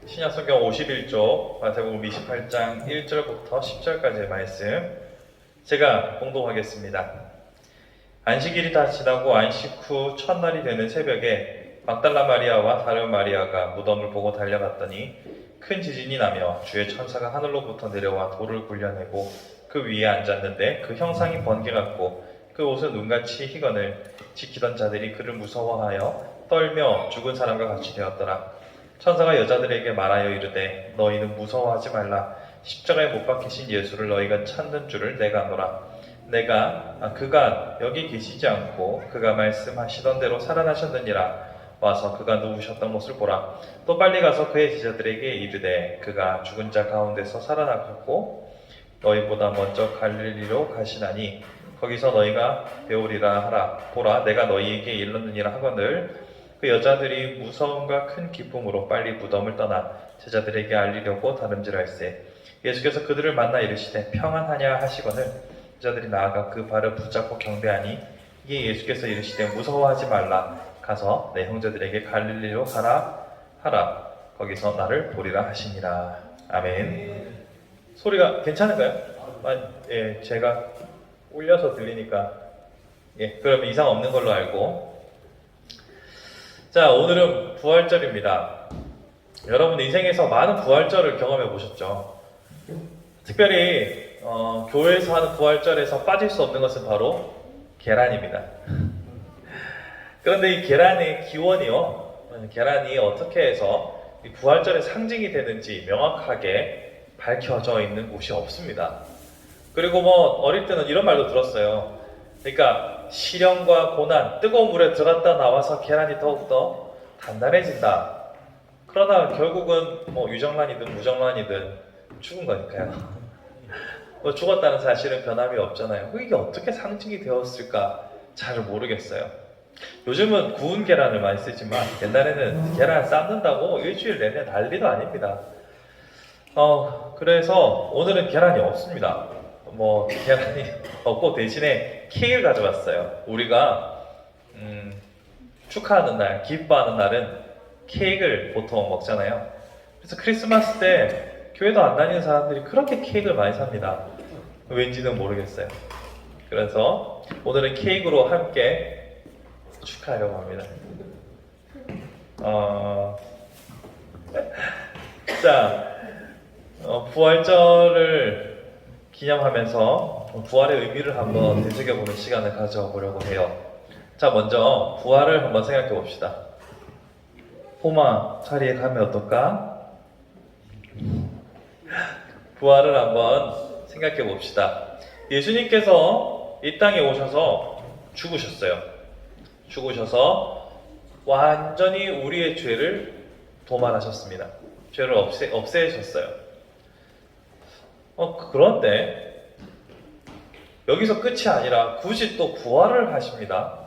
신약성경 51쪽 마태복음 28장 1절부터 10절까지의 말씀 제가 공독하겠습니다. 안식일이 다 지나고 안식 후 첫날이 되는 새벽에 막달라 마리아와 다른 마리아가 무덤을 보고 달려갔더니 큰 지진이 나며 주의 천사가 하늘로부터 내려와 돌을 굴려내고 그 위에 앉았는데 그 형상이 번개 같고 그 옷은 눈같이 희건을 지키던 자들이 그를 무서워하여 떨며 죽은 사람과 같이 되었더라. 천사가 여자들에게 말하여 이르되 너희는 무서워하지 말라. 십자가에 못 박히신 예수를 너희가 찾는 줄을 내가 아노라. 그가 여기 계시지 않고 그가 말씀하시던 대로 살아나셨느니라. 와서 그가 누우셨던 곳을 보라. 또 빨리 가서 그의 제자들에게 이르되 그가 죽은 자 가운데서 살아나셨고 너희보다 먼저 갈릴리로 가시나니 거기서 너희가 배우리라 하라. 보라, 내가 너희에게 일렀느니라 하거늘 그 여자들이 무서움과 큰 기쁨으로 빨리 무덤을 떠나 제자들에게 알리려고 다름질할세. 예수께서 그들을 만나 이르시되 평안하냐 하시거늘 제자들이 나아가 그 발을 붙잡고 경배하니 이에 예수께서 이르시되 무서워하지 말라. 가서 내 형제들에게 갈릴리로 가라 하라. 거기서 나를 보리라 하시니라. 아멘. 소리가 괜찮은가요? 예, 제가 울려서 들리니까 그러면 이상 없는 걸로 알고. 자, 오늘은 부활절입니다. 여러분 인생에서 많은 부활절을 경험해 보셨죠? 특별히 교회에서 하는 부활절에서 빠질 수 없는 것은 바로 계란입니다. 그런데 이 계란의 기원이요, 계란이 어떻게 해서 이 부활절의 상징이 되는지 명확하게 밝혀져 있는 곳이 없습니다. 그리고 어릴 때는 이런 말도 들었어요. 그러니까 시련과 고난, 뜨거운 물에 들어갔다 나와서 계란이 더욱더 단단해진다. 그러나 결국은 유정란이든 무정란이든 죽은 거니까요. 죽었다는 사실은 변함이 없잖아요. 이게 어떻게 상징이 되었을까 잘 모르겠어요. 요즘은 구운 계란을 많이 쓰지만 옛날에는 계란 삶는다고 일주일 내내 난리도 아닙니다. 그래서 오늘은 계란이 없습니다. 계란이 없고 대신에 케이크를 가져왔어요. 우리가 축하하는 날, 기뻐하는 날은 케이크를 보통 먹잖아요. 그래서 크리스마스 때 교회도 안 다니는 사람들이 그렇게 케이크를 많이 삽니다. 왠지는 모르겠어요. 그래서 오늘은 케이크로 함께 축하하려고 합니다. 부활절을 기념하면서 부활의 의미를 한번 되새겨보는 시간을 가져보려고 해요. 자, 먼저 부활을 한번 생각해 봅시다. 포마 자리에 가면 어떨까? 부활을 한번 생각해 봅시다. 예수님께서 이 땅에 오셔서 죽으셨어요. 죽으셔서 완전히 우리의 죄를 도말하셨습니다. 죄를 없애셨어요. 그런데 여기서 끝이 아니라 굳이 또 부활을 하십니다.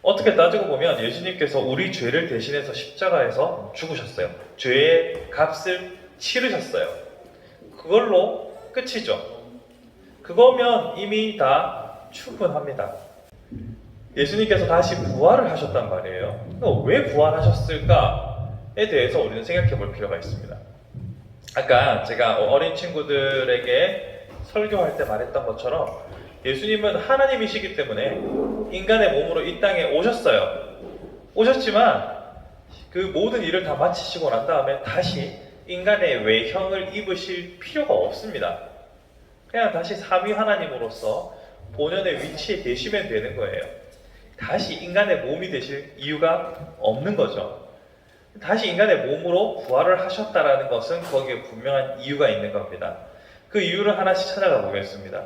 어떻게 따지고 보면 예수님께서 우리 죄를 대신해서 십자가에서 죽으셨어요. 죄의 값을 치르셨어요. 그걸로 끝이죠. 그거면 이미 다 충분합니다. 예수님께서 다시 부활을 하셨단 말이에요. 왜 부활하셨을까에 대해서 우리는 생각해 볼 필요가 있습니다. 아까 제가 어린 친구들에게 설교할 때 말했던 것처럼 예수님은 하나님이시기 때문에 인간의 몸으로 이 땅에 오셨어요. 오셨지만 그 모든 일을 다 마치시고 난 다음에 다시 인간의 외형을 입으실 필요가 없습니다. 그냥 다시 삼위 하나님으로서 본연의 위치에 계시면 되는 거예요. 다시 인간의 몸이 되실 이유가 없는 거죠. 다시 인간의 몸으로 부활을 하셨다라는 것은 거기에 분명한 이유가 있는 겁니다. 그 이유를 하나씩 찾아가 보겠습니다.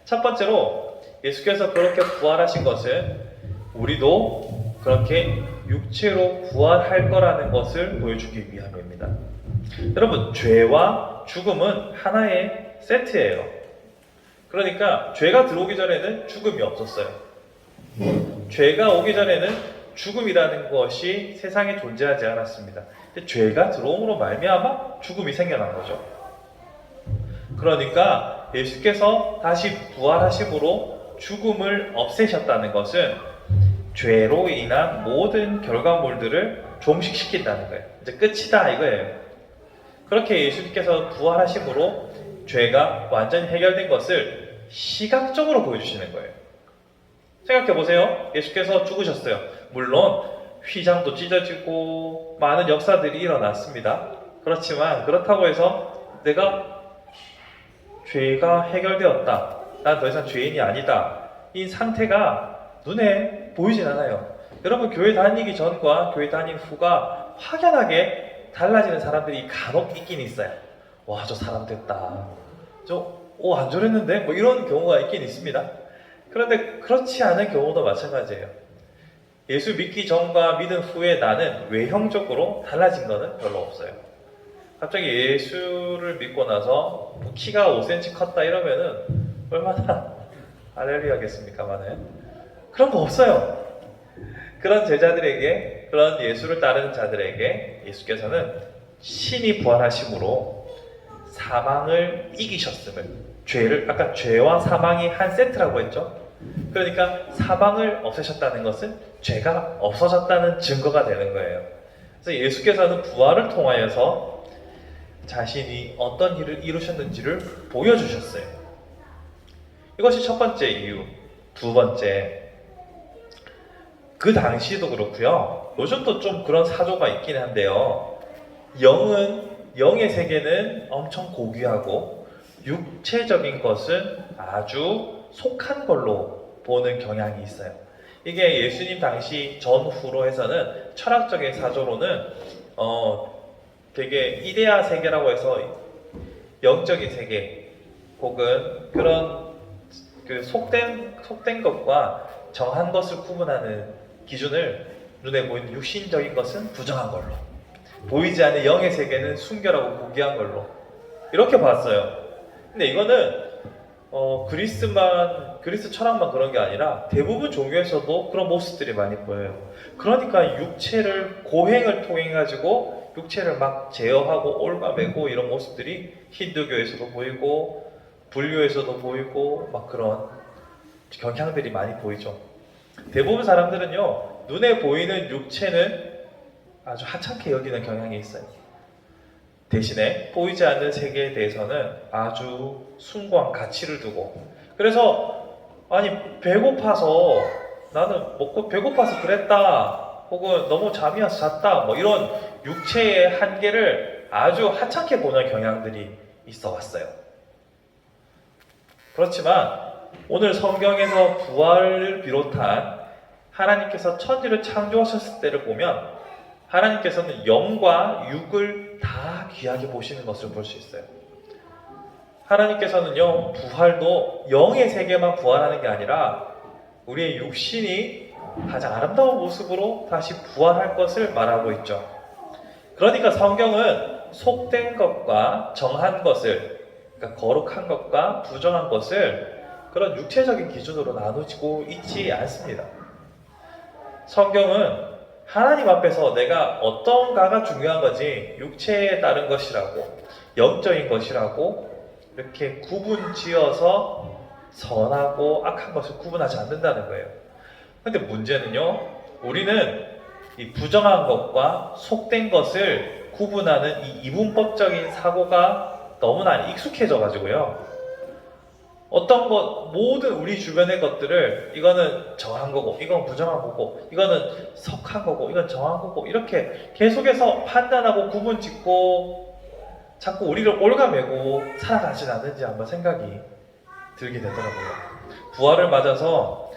첫 번째로 예수께서 그렇게 부활하신 것은 우리도 그렇게 육체로 부활할 거라는 것을 보여주기 위함입니다. 여러분, 죄와 죽음은 하나의 세트예요. 그러니까 죄가 들어오기 전에는 죽음이 없었어요. 죄가 오기 전에는 죽음이라는 것이 세상에 존재하지 않았습니다. 근데 죄가 들어옴으로 말미암아 죽음이 생겨난 거죠. 그러니까 예수께서 다시 부활하심으로 죽음을 없애셨다는 것은 죄로 인한 모든 결과물들을 종식시킨다는 거예요. 이제 끝이다 이거예요. 그렇게 예수님께서 부활하심으로 죄가 완전히 해결된 것을 시각적으로 보여주시는 거예요. 생각해 보세요. 예수께서 죽으셨어요. 물론 휘장도 찢어지고 많은 역사들이 일어났습니다. 그렇지만 그렇다고 해서 내가 죄가 해결되었다, 난 더 이상 죄인이 아니다, 이 상태가 눈에 보이진 않아요. 여러분, 교회 다니기 전과 교회 다닌 후가 확연하게 달라지는 사람들이 간혹 있긴 있어요. 와, 저 사람 됐다, 안 저랬는데? 뭐 이런 경우가 있긴 있습니다. 그런데 그렇지 않은 경우도 마찬가지예요. 예수 믿기 전과 믿은 후에 나는 외형적으로 달라진 거는 별로 없어요. 갑자기 예수를 믿고 나서 키가 5cm 컸다 이러면은 얼마나 할렐루야겠습니까만은. 그런 거 없어요. 그런 제자들에게, 그런 예수를 따르는 자들에게 예수께서는 신이 부활하심으로 사망을 이기셨음을, 죄를, 아까 죄와 사망이 한 세트라고 했죠. 그러니까 사망을 없애셨다는 것은 죄가 없어졌다는 증거가 되는 거예요. 그래서 예수께서는 부활을 통하여서 자신이 어떤 일을 이루셨는지를 보여주셨어요. 이것이 첫 번째 이유. 두 번째, 그 당시에도 그렇고요, 요즘도 좀 그런 사조가 있긴 한데요, 영의 세계는 엄청 고귀하고 육체적인 것은 아주 속한 걸로 보는 경향이 있어요. 이게 예수님 당시 전후로 해서는 철학적인 사조로는 되게 이데아 세계라고 해서 영적인 세계 혹은 그런 그 속된 것과 정한 것을 구분하는 기준을, 눈에 보이는 육신적인 것은 부정한 걸로, 보이지 않는 영의 세계는 순결하고 고귀한 걸로, 이렇게 봤어요. 근데 이거는 그리스 철학만 그런 게 아니라 대부분 종교에서도 그런 모습들이 많이 보여요. 그러니까 육체를, 고행을 통해 가지고 육체를 막 제어하고 올가매고 이런 모습들이 힌두교에서도 보이고 불교에서도 보이고 막 그런 경향들이 많이 보이죠. 대부분 사람들은요, 눈에 보이는 육체는 아주 하찮게 여기는 경향이 있어요. 대신에 보이지 않는 세계에 대해서는 아주 숭고한 가치를 두고, 그래서 아니 배고파서, 나는 먹고 배고파서 그랬다, 혹은 너무 잠이 와서 잤다, 뭐 이런 육체의 한계를 아주 하찮게 보는 경향들이 있어 왔어요. 그렇지만 오늘 성경에서 부활을 비롯한 하나님께서 천지를 창조하셨을 때를 보면 하나님께서는 영과 육을 다 귀하게 보시는 것을 볼 수 있어요. 하나님께서는요, 부활도 영의 세계만 부활하는 게 아니라 우리의 육신이 가장 아름다운 모습으로 다시 부활할 것을 말하고 있죠. 그러니까 성경은 속된 것과 정한 것을, 그러니까 거룩한 것과 부정한 것을 그런 육체적인 기준으로 나누고 있지 않습니다. 성경은 하나님 앞에서 내가 어떤가가 중요한 거지, 육체에 따른 것이라고, 영적인 것이라고 이렇게 구분 지어서 선하고 악한 것을 구분하지 않는다는 거예요. 근데 문제는요, 우리는 이 부정한 것과 속된 것을 구분하는 이 이분법적인 사고가 너무나 익숙해져 가지고요, 어떤 것, 모든 우리 주변의 것들을 이거는 정한 거고, 이건 부정한 거고, 이거는 속한 거고, 이건 정한 거고, 이렇게 계속해서 판단하고 구분 짓고 자꾸 우리를 올가매고 살아가진 않는지 한번 생각이 들게 되더라고요. 부활을 맞아서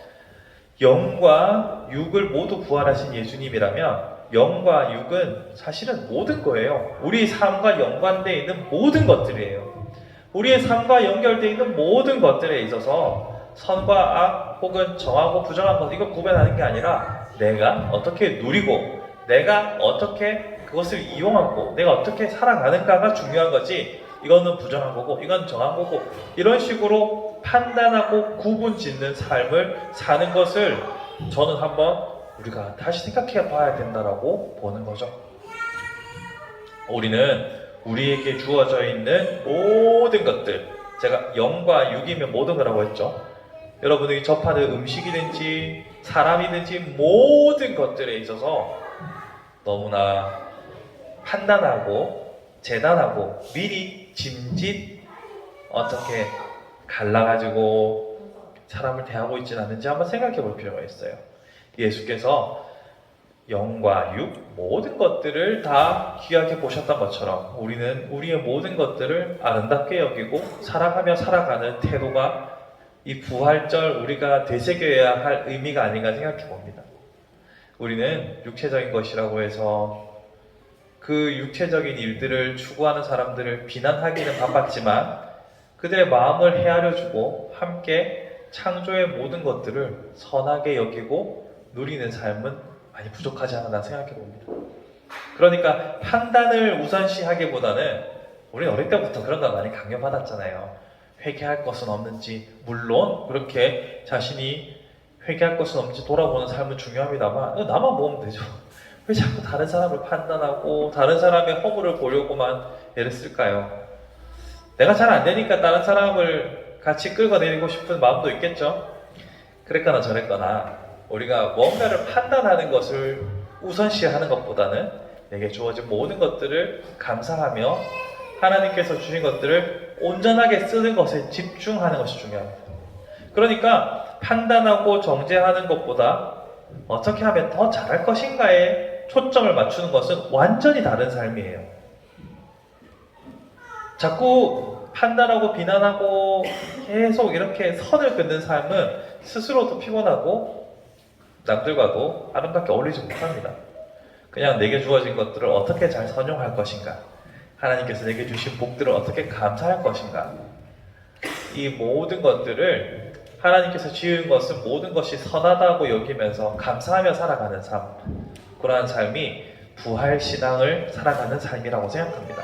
영과 육을 모두 부활하신 예수님이라면 영과 육은 사실은 모든 거예요. 우리 삶과 연관되어 있는 모든 것들이에요. 우리의 삶과 연결되어 있는 모든 것들에 있어서 선과 악 혹은 정하고 부정한 것, 이걸 구별하는 게 아니라 내가 어떻게 누리고 내가 어떻게 그것을 이용하고 내가 어떻게 살아가는가가 중요한 거지, 이거는 부정한 거고 이건 정한 거고, 이런 식으로 판단하고 구분 짓는 삶을 사는 것을 저는 한번 우리가 다시 생각해 봐야 된다라고 보는 거죠. 우리는 우리에게 주어져 있는 모든 것들, 제가 영과 육이면 모든 거라고 했죠. 여러분들이 접하는 음식이든지 사람이든지 모든 것들에 있어서 너무나 판단하고 재단하고 미리 짐짓 어떻게 갈라가지고 사람을 대하고 있지는 않는지 한번 생각해 볼 필요가 있어요. 예수께서 영과 육 모든 것들을 다 귀하게 보셨던 것처럼 우리는 우리의 모든 것들을 아름답게 여기고 사랑하며 살아가는 태도가 이 부활절 우리가 되새겨야 할 의미가 아닌가 생각해 봅니다. 우리는 육체적인 것이라고 해서 그 육체적인 일들을 추구하는 사람들을 비난하기는 바빴지만 그들의 마음을 헤아려주고 함께 창조의 모든 것들을 선하게 여기고 누리는 삶은 많이 부족하지 않나 생각해 봅니다. 그러니까 판단을 우선시하기보다는 우리 어릴 때부터 그런 거 많이 강요받았잖아요. 회개할 것은 없는지, 물론 그렇게 자신이 회개할 것은 없는지 돌아보는 삶은 중요합니다만 나만 보면 되죠. 왜 자꾸 다른 사람을 판단하고 다른 사람의 허물을 보려고만 애를 쓸까요? 내가 잘 안 되니까 다른 사람을 같이 끌어내리고 싶은 마음도 있겠죠. 그랬거나 저랬거나 우리가 뭔가를 판단하는 것을 우선시하는 것보다는 내게 주어진 모든 것들을 감사하며 하나님께서 주신 것들을 온전하게 쓰는 것에 집중하는 것이 중요합니다. 그러니까 판단하고 정죄하는 것보다 어떻게 하면 더 잘할 것인가에 초점을 맞추는 것은 완전히 다른 삶이에요. 자꾸 판단하고 비난하고 계속 이렇게 선을 긋는 삶은 스스로도 피곤하고 남들과도 아름답게 어울리지 못합니다. 그냥 내게 주어진 것들을 어떻게 잘 선용할 것인가, 하나님께서 내게 주신 복들을 어떻게 감사할 것인가, 이 모든 것들을 하나님께서 지은 것은 모든 것이 선하다고 여기면서 감사하며 살아가는 삶, 그러한 삶이 부활신앙을 살아가는 삶이라고 생각합니다.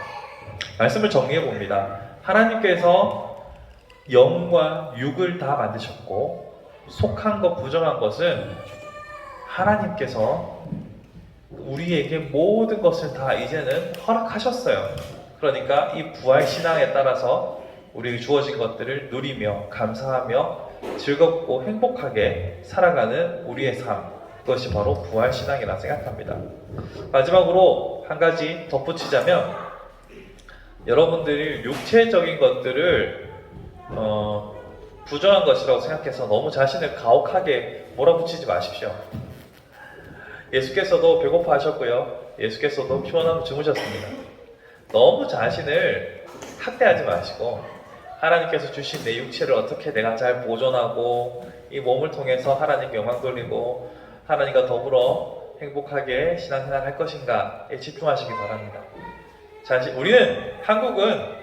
말씀을 정리해 봅니다. 하나님께서 영과 육을 다 만드셨고 속한 것, 부정한 것은 하나님께서 우리에게 모든 것을 다 이제는 허락하셨어요. 그러니까 이 부활신앙에 따라서 우리에게 주어진 것들을 누리며 감사하며 즐겁고 행복하게 살아가는 우리의 삶, 그것이 바로 부활신앙이라 생각합니다. 마지막으로 한 가지 덧붙이자면 여러분들이 육체적인 것들을 부정한 것이라고 생각해서 너무 자신을 가혹하게 몰아붙이지 마십시오. 예수께서도 배고파 하셨고요. 예수께서도 피곤하고 주무셨습니다. 너무 자신을 학대하지 마시고 하나님께서 주신 내 육체를 어떻게 내가 잘 보존하고 이 몸을 통해서 하나님 영광 돌리고 하나님과 더불어 행복하게 신앙생활 할 것인가에 집중하시기 바랍니다. 우리는 한국은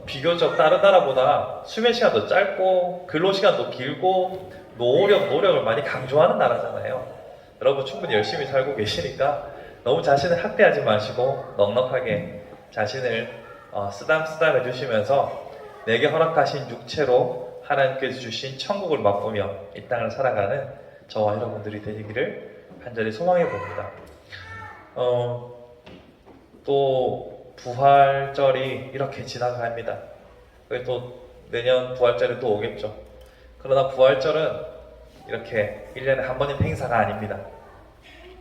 비교적 다른 나라보다 수면 시간도 짧고 근로 시간도 길고 노력을 많이 강조하는 나라잖아요. 여러분 충분히 열심히 살고 계시니까 너무 자신을 학대하지 마시고 넉넉하게 자신을 쓰담쓰담 해주시면서 내게 허락하신 육체로 하나님께서 주신 천국을 맛보며 이 땅을 살아가는 저와 여러분들이 되기를 간절히 소망해 봅니다. 또 부활절이 이렇게 지나갑니다. 또 내년 부활절이 또 오겠죠. 그러나 부활절은 이렇게 1년에 한 번의 행사가 아닙니다.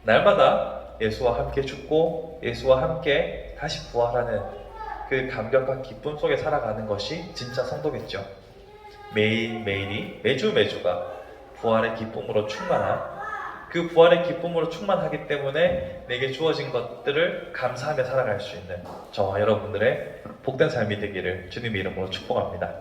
날마다 예수와 함께 죽고 예수와 함께 다시 부활하는 그 감격과 기쁨 속에 살아가는 것이 진짜 성도겠죠. 매일매일이 매주매주가 부활의 기쁨으로 충만한, 그 부활의 기쁨으로 충만하기 때문에 내게 주어진 것들을 감사하며 살아갈 수 있는 저와 여러분들의 복된 삶이 되기를 주님의 이름으로 축복합니다.